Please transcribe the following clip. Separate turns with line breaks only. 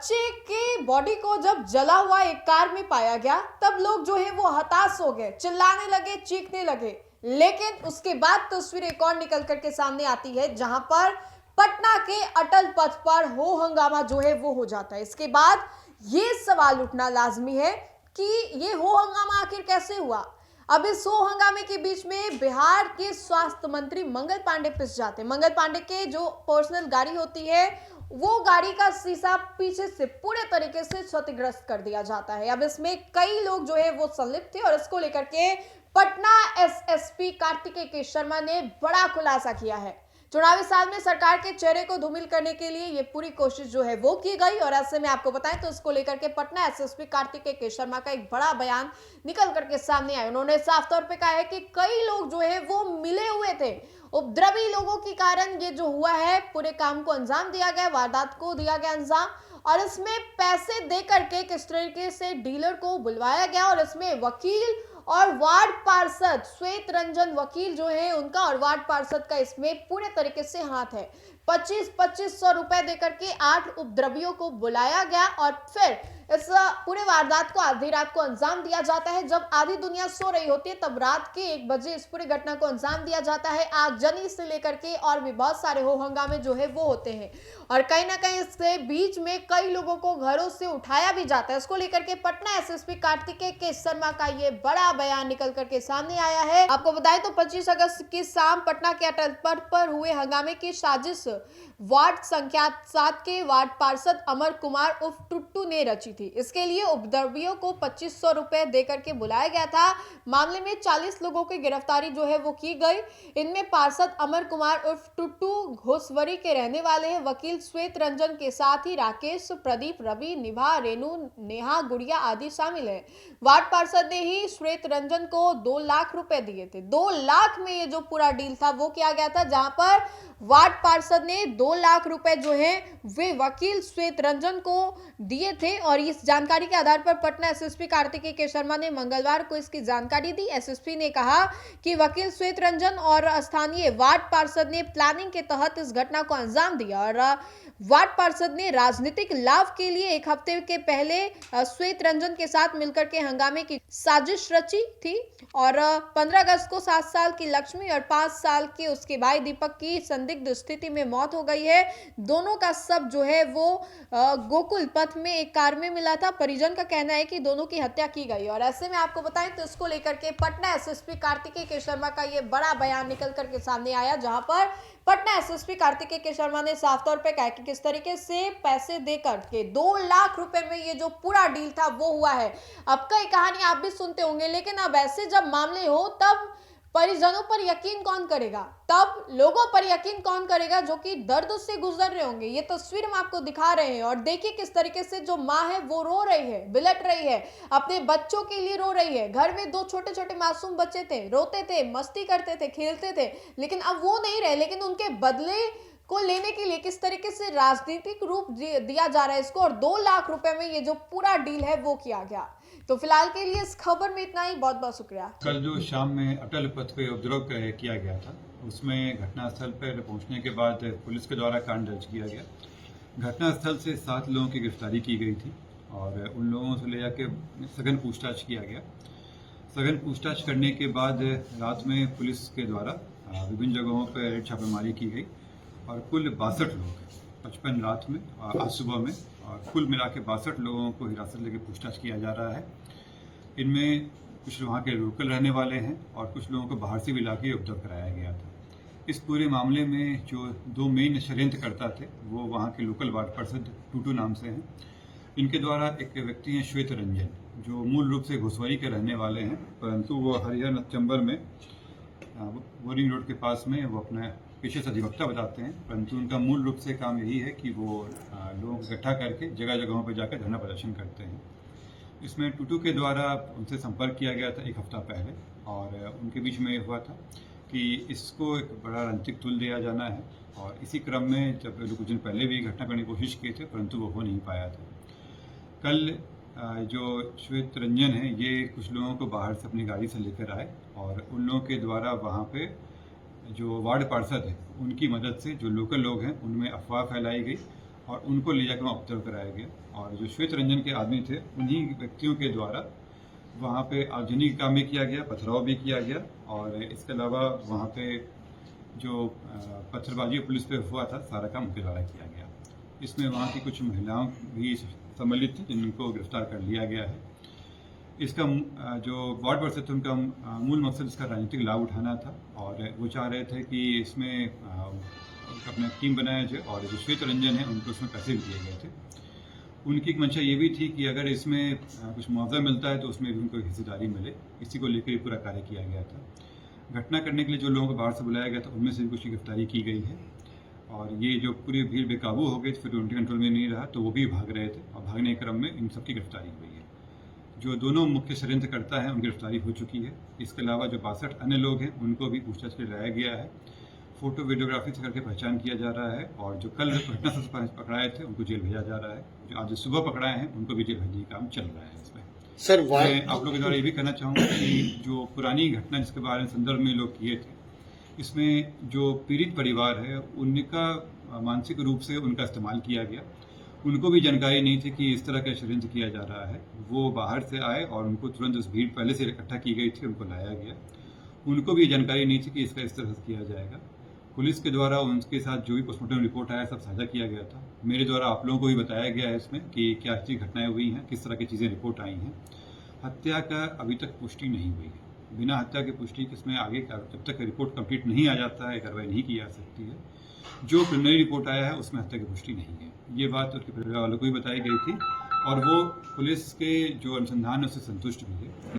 बच्चे के बॉडी को जब जला हुआ एक कार में पाया गया तब लोग जो है वो हताश हो गए, चिल्लाने लगे, चीखने लगे। लेकिन उसके बाद तस्वीर एक और निकल करके सामने आती है जहां पर पटना के अटल पथ पर हो हंगामा जो है वो हो जाता है। इसके बाद ये सवाल उठना लाजमी है कि ये हो हंगामा आखिर कैसे हुआ। अब इस हो हंगामे के बीच में बिहार के स्वास्थ्य मंत्री मंगल पांडे पिस जाते हैं। मंगल पांडे के जो पर्सनल गाड़ी होती है वो गाड़ी का शीशा पीछे से पूरे तरीके से क्षतिग्रस्त कर दिया जाता है। अब इसमें कई लोग जो है वो संलिप्त थे और इसको लेकर के पटना एसएसपी कार्तिकेय के शर्मा ने बड़ा खुलासा किया है। चुनावी साल में सरकार के चेहरे को धूमिल करने के लिए ये पूरी कोशिश जो है वो की गई और ऐसे में आपको बताएं तो इसको लेकर के पटना एसएसपी कार्तिकेय के शर्मा का एक बड़ा बयान निकल करके सामने आया। उन्होंने साफ तौर पे कहा है कि कई लोग जो है वो मिले हुए थे, उपद्रवी लोगों के कारण ये जो हुआ है, पूरे काम को अंजाम दिया गया, वारदात को दिया गया अंजाम। और इसमें पैसे दे करके किस तरीके से डीलर को बुलवाया गया और इसमें वकील और वार्ड पार्षद श्वेत रंजन वकील जो है उनका और वार्ड पार्षद का इसमें पूरे तरीके से हाथ है। 25-2500 रुपए देकर के 8 उपद्रवियों को बुलाया गया और फिर इस पूरे वारदात को आधी रात को अंजाम दिया जाता है। जब आधी दुनिया सो रही होती है तब रात के 1 बजे इस पूरी घटना को अंजाम दिया जाता है। आगजनी से लेकर के और भी बहुत सारे हो हंगामे जो है वो होते हैं और कहीं ना कहीं इसके बीच में कई लोगों को घरों से उठाया भी जाता है। इसको लेकर के पटना एसएसपी कार्तिकेय के शर्मा का ये बड़ा बयान निकल करके सामने आया है। आपको बताएं तो 25 अगस्त की शाम पटना के अटल पथ पर हुए हंगामे की साजिश वार्ड संख्या 7 के वार्ड पार्षद अमर कुमार उर्फ टुट्टू ने रची थी। इसके लिए उपद्रवियों को 2500 रुपए देकर के बुलाया गया था। मामले में 40 लोगों की गिरफ्तारी जो है वो की गई। इनमें पार्षद अमर कुमार उर्फ टुट्टू घोसवरी के रहने वाले हैं। वकील श्वेत रंजन के साथ ही राकेश, प्रदीप, रवि, निभा, रेणु, नेहा, गुड़िया आदि शामिल है। वार्ड पार्षद ने ही श्वेत रंजन को 2 लाख रुपए दिए थे। 2 लाख में ये जो पूरा डील था वो किया गया था, जहां पर वार्ड पार्षद ने 2 लाख रुपए जो है वे वकील श्वेत रंजन को दिए थे। और इस जानकारी के आधार पर पटना एसएसपी कार्तिकेय के शर्मा ने मंगलवार को इसकी जानकारी दी। एसएसपी ने कहा कि वकील श्वेत रंजन और स्थानीय वार्ड पार्षद ने प्लानिंग के तहत इस घटना को अंजाम दिया और वार्ड पार्षद ने राजनीतिक लाभ के लिए 1 हफ्ते के पहले श्वेत रंजन के साथ मिलकर के हंगामे की साजिश रची थी और 15 अगस्त को 7 साल की लक्ष्मी और 5 साल के उसके भाई दीपक की संदिग्ध स्थिति में मौत हो गई है। दोनों का शव जो है वो गोकुल पथ में एक कार में मिला था। परिजन का कहना है कि दोनों की हत्या की गई और ऐसे में आपको बताएं तो इसको लेकर के पटना एसएसपी कार्तिकेय के शर्मा का ये बड़ा बयान निकल करके सामने आया, जहां पर पटना एसएसपी कार्तिकेय के शर्मा ने साफ तौर पे कहा कि किस तरीके से पैसे देकर के 2 लाख रुपए में ये जो पूरा डील था वो हुआ है। अब कई कहानी आप भी सुनते होंगे, लेकिन अब ऐसे जब मामले हो तब परिजनों पर यकीन कौन करेगा, तब लोगों पर यकीन कौन करेगा जो कि दर्द से गुजर रहे होंगे। ये तस्वीर हम आपको दिखा रहे हैं और देखिए किस तरीके से जो माँ है वो रो रही है, बिलट रही है, अपने बच्चों के लिए रो रही है। घर में 2 छोटे छोटे मासूम बच्चे थे, रोते थे, मस्ती करते थे, खेलते थे, लेकिन अब वो नहीं रहे। लेकिन उनके बदले को लेने के लिए किस तरीके से राजनीतिक रूप दिया जा रहा है इसको और 2 लाख रुपए में ये जो पूरा डील है वो किया गया। तो फिलहाल के लिए इस खबर में इतना ही। बहुत बहुत शुक्रिया।
कल जो शाम में अटल पथ पे उपद्रव किया गया था उसमें घटनास्थल पर पहुंचने के बाद पुलिस के द्वारा कांड दर्ज किया गया। घटनास्थल से 7 लोगों की गिरफ्तारी की गई थी और उन लोगों से ले जाके सघन पूछताछ किया गया। सघन पूछताछ करने के बाद रात में पुलिस के द्वारा विभिन्न जगहों पर रेड छापेमारी की गई और कुल 62 लोग 55 रात में आज सुबह में और कुल मिला के 62 लोगों को हिरासत लेके पूछताछ किया जा रहा है। इनमें कुछ वहाँ के लोकल रहने वाले हैं और कुछ लोगों को बाहर से भी लाके उपद्रव कराया गया था। इस पूरे मामले में जो 2 मेन षड्यंत्रकर्ता थे वो वहाँ के लोकल वार्ड पार्षद टुट्टू नाम से हैं। इनके द्वारा एक व्यक्ति हैं श्वेत रंजन जो मूल रूप से घोसवरी के रहने वाले हैं, परंतु वो हरिहर चंबल में बोरिंग रोड के पास में वो अपना पेशे से अधिवक्ता बताते हैं, परंतु उनका मूल रूप से काम यही है कि वो लोगों को इकट्ठा करके जगह जगहों पर जाकर धरना प्रदर्शन करते हैं। इसमें टुट्टू के द्वारा उनसे संपर्क किया गया था 1 हफ्ता पहले और उनके बीच में हुआ था कि इसको एक बड़ा राजनीतिक तुल दिया जाना है और इसी क्रम में जब कुछ दिन पहले भी घटना करने की कोशिश की थी परंतु वो हो नहीं पाया था। कल जो श्वेत रंजन है ये कुछ लोगों को बाहर से अपनी गाड़ी से लेकर आए और उन लोगों के द्वारा वहाँ पे जो वार्ड पार्षद है उनकी मदद से जो लोकल लोग हैं उनमें अफवाह फैलाई गई और उनको ले जाकर वहाँ ऑब्जर्व कराया गया। और जो श्वेत रंजन के आदमी थे उन्हीं व्यक्तियों के द्वारा वहाँ पे आगजनी का काम भी किया गया, पथराव भी किया गया। और इसके अलावा वहाँ पे जो पत्थरबाजी पुलिस पे हुआ था, सारा काम उनके द्वारा किया गया। इसमें वहाँ की कुछ महिलाओं भी सम्मिलित थी जिनको गिरफ्तार कर लिया गया है। इसका जो वार्ड पार्षद थे उनका मूल मकसद इसका राजनीतिक लाभ उठाना था और वो चाह रहे थे कि इसमें अपना टीम बनाया जाए और जो श्वेत रंजन है उनको उसमें पैसे भी दिए गए थे। उनकी एक मंशा ये भी थी कि अगर इसमें कुछ मुआवजा मिलता है तो उसमें भी उनको हिस्सेदारी मिले। इसी को लेकर पूरा कार्य किया गया था। घटना करने के लिए जो लोगों को बाहर से बुलाया गया था उनमें से भी कुछ की गिरफ्तारी की गई है और ये जो पूरी भीड़ बेकाबू हो गई फिर उनके कंट्रोल में नहीं रहा तो वो भी भाग रहे थे और भागने के क्रम में इन सबकी गिरफ्तारी हुई है। जो दोनों मुख्य षड्यंत्रकर्ता हैं उनकी गिरफ्तारी हो चुकी है। इसके अलावा जो 62 अन्य लोग हैं उनको भी पूछताछ के लिए लाया गया है। फोटो वीडियोग्राफी से करके पहचान किया जा रहा है और जो कल घटना से पकड़ाए थे उनको जेल भेजा जा रहा है। जो आज सुबह पकड़ाए हैं उनको भी जेल भेजने का काम चल रहा है। इसमें
सर
मैं आप लोगों के द्वारा ये भी कहना चाहूँगा कि जो पुरानी घटना जिसके बारे में संदर्भ में लोग किए थे, इसमें जो पीड़ित परिवार है उनका मानसिक रूप से उनका इस्तेमाल किया गया। उनको भी जानकारी नहीं थी कि इस तरह का षड्यंत्र किया जा रहा है। वो बाहर से आए और उनको तुरंत उस भीड़ पहले से इकट्ठा की गई थी, उनको लाया गया। उनको भी जानकारी नहीं थी कि इसका इस तरह से किया जाएगा। पुलिस के द्वारा उनके साथ जो भी पोस्टमार्टम रिपोर्ट आया सब साझा किया गया था। मेरे द्वारा आप लोगों को भी बताया गया है इसमें कि क्या चीज़ घटनाएं हुई हैं, किस तरह की चीज़ें रिपोर्ट आई हैं। हत्या का अभी तक पुष्टि नहीं हुई है। बिना हत्या की पुष्टि इसमें आगे जब तक रिपोर्ट कंप्लीट नहीं आ जाता है कार्रवाई नहीं की जा सकती है। जो प्रिलिमिनरी रिपोर्ट आया है उसमें हत्या की पुष्टि नहीं है। ये बात उसके परिवार वालों को भी बताई गई थी और वो पुलिस के जो अनुसंधान है उससे संतुष्ट भी है।